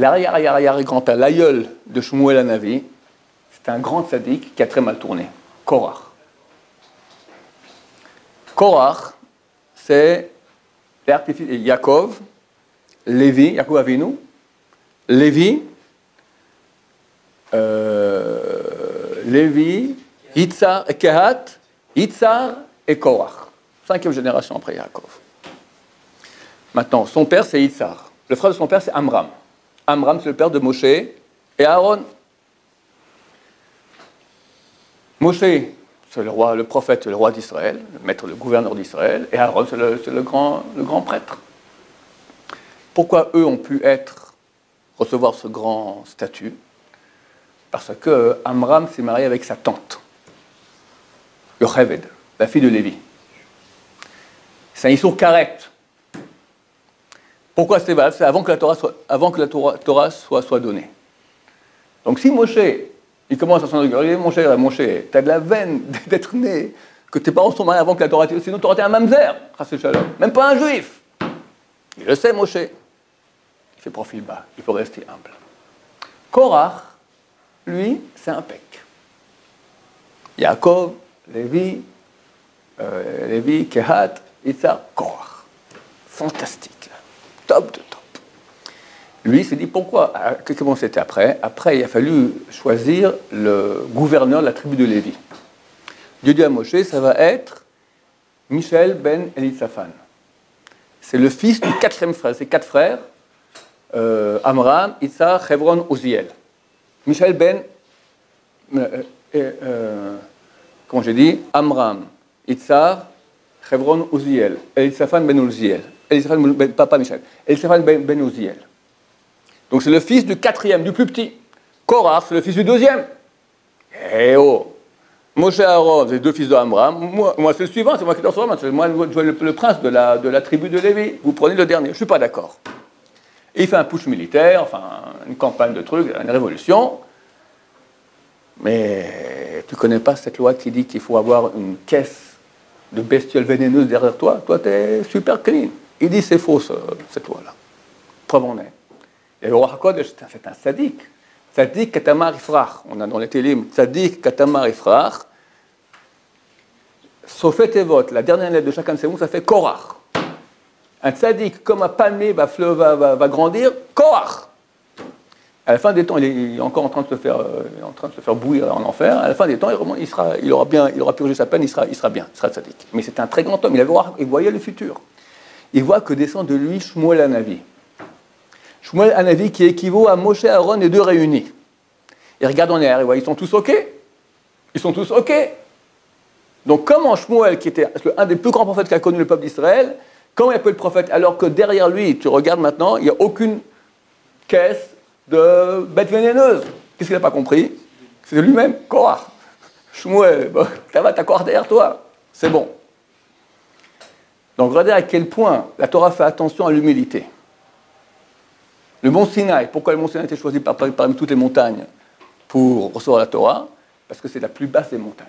l'arrière-arrière-arrière-grand-père, l'aïeul de Shmuel Hanavi, c'est un grand tzaddik qui a très mal tourné. Korach. Korach, c'est Yaakov, Lévi, Yaakov Avinu, Lévi, Yitzhar et Kehat, Yitzhar et Korach. 5e génération après Yaakov. Maintenant, son père, c'est Yitzhar. Le frère de son père, c'est Amram. Amram, c'est le père de Moshe et Aaron. Moshe, c'est le roi, le prophète, le roi d'Israël, le maître, le gouverneur d'Israël, et Aaron, c'est le grand prêtre. Pourquoi eux ont pu recevoir ce grand statut? Parce que Amram s'est marié avec sa tante, Yocheved, la fille de Lévi. C'est un Issour Karet. Pourquoi c'est valable? C'est avant que la Torah soit donnée. Donc si Moshe, il commence à s'en regarder, Moshe, t'as de la veine d'être né, que tes parents sont mariés avant que la Torah, sinon tu aurais été un mamzer, même pas un juif. Il le sait, Moshe. Il fait profil bas, il faut rester humble. Korach, lui, c'est un pec. Yaakov, Lévi, Kehat, Yitzhar, Korach. Fantastique. Top de top. Lui, il s'est dit pourquoi? Comment c'était après? Après, il a fallu choisir le gouverneur de la tribu de Lévi. Dieu dit à Moshe, ça va être Michel ben Elitsaphan. C'est le fils du 4e frère. C'est 4 frères. Amram, Yitzhar, Hebron, Uziel. Michel ben... comment j'ai dit? Amram, Yitzhar, Hebron, Uziel. Elitsaphan ben Uziel. Papa Michel. Elitsaphan ben Uziel. Donc c'est le fils du 4e, du plus petit. Korach, c'est le fils du 2e. Eh oh! Moshe Aaron, c'est les 2 fils d'Amram. Moi c'est le suivant, c'est moi qui dois recevoir. Moi, je suis le prince de la tribu de Lévi. Vous prenez le dernier. Je ne suis pas d'accord. Et il fait un putsch militaire, enfin une campagne de trucs, une révolution. Mais tu ne connais pas cette loi qui dit qu'il faut avoir une caisse de bestioles vénéneuses derrière toi? Toi, tu es super clean. Il dit c'est faux cette loi-là. Preuve en est. Et le roi HaKodesh, c'est un sadique. Sadique katamar ifrach. On a dans les télim, sadique katamar ifrach. Sofet evot, la dernière lettre de chacun de ces mots, ça fait Korach. Un sadique, comme un palmier va grandir, Korach. À la fin des temps, il est encore en train de se faire bouillir en enfer. À la fin des temps, il aura purgé sa peine, il sera bien, il sera sadique. Mais c'est un très grand homme, il voyait le futur. Il voit que descend de lui Shmuel Hanavi. Shmuel Hanavi qui équivaut à Moshe, Aaron et 2 réunis. Il regarde en l'air, il voit, ils sont tous OK. Ils sont tous OK. Donc comment Shmuel, qui était un des plus grands prophètes qu'a connu le peuple d'Israël, comment il appelle le prophète, alors que derrière lui, tu regardes maintenant, il n'y a aucune caisse de bêtes vénéneuses. Qu'est-ce qu'il n'a pas compris? C'est lui-même, Korach. Shmuel, ça va, t'as quoi derrière toi? C'est bon. Donc regardez à quel point la Torah fait attention à l'humilité. Le mont Sinaï, pourquoi le mont Sinaï a été choisi parmi toutes les montagnes pour recevoir la Torah? Parce que c'est la plus basse des montagnes.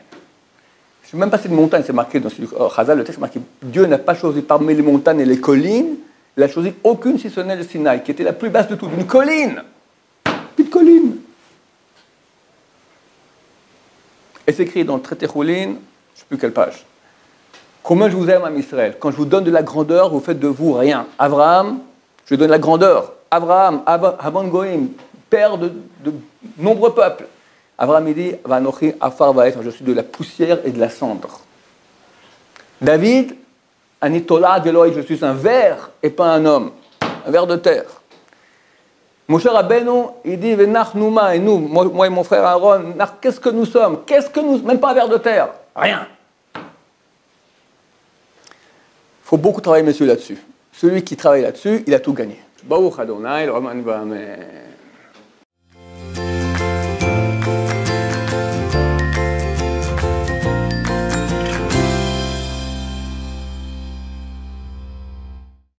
Je ne sais même pas si c'est une montagne, c'est marqué dans Chazal, le texte est marqué Dieu n'a pas choisi parmi les montagnes et les collines, il n'a choisi aucune si ce n'est le Sinaï, qui était la plus basse de toutes, une colline. Petite colline. Et c'est écrit dans le traité Choulin, je ne sais plus quelle page. Combien je vous aime, Am Israël. Quand je vous donne de la grandeur, vous faites de vous rien. Abraham, je lui donne la grandeur. Abraham, Aban Goïm, père de nombreux peuples. Abraham il dit, Vanochi afar vaef, je suis de la poussière et de la cendre. David, Anitola Veloï, je suis un ver et pas un homme, un ver de terre. Moshe Rabbeinu, il dit, Venach Nouma, et nous, moi et mon frère Aaron, qu'est-ce que nous sommes? Même pas un ver de terre, rien. Il faut beaucoup travailler, messieurs, là-dessus. Celui qui travaille là-dessus, il a tout gagné. Baruch Adonai, le Roman va, mais...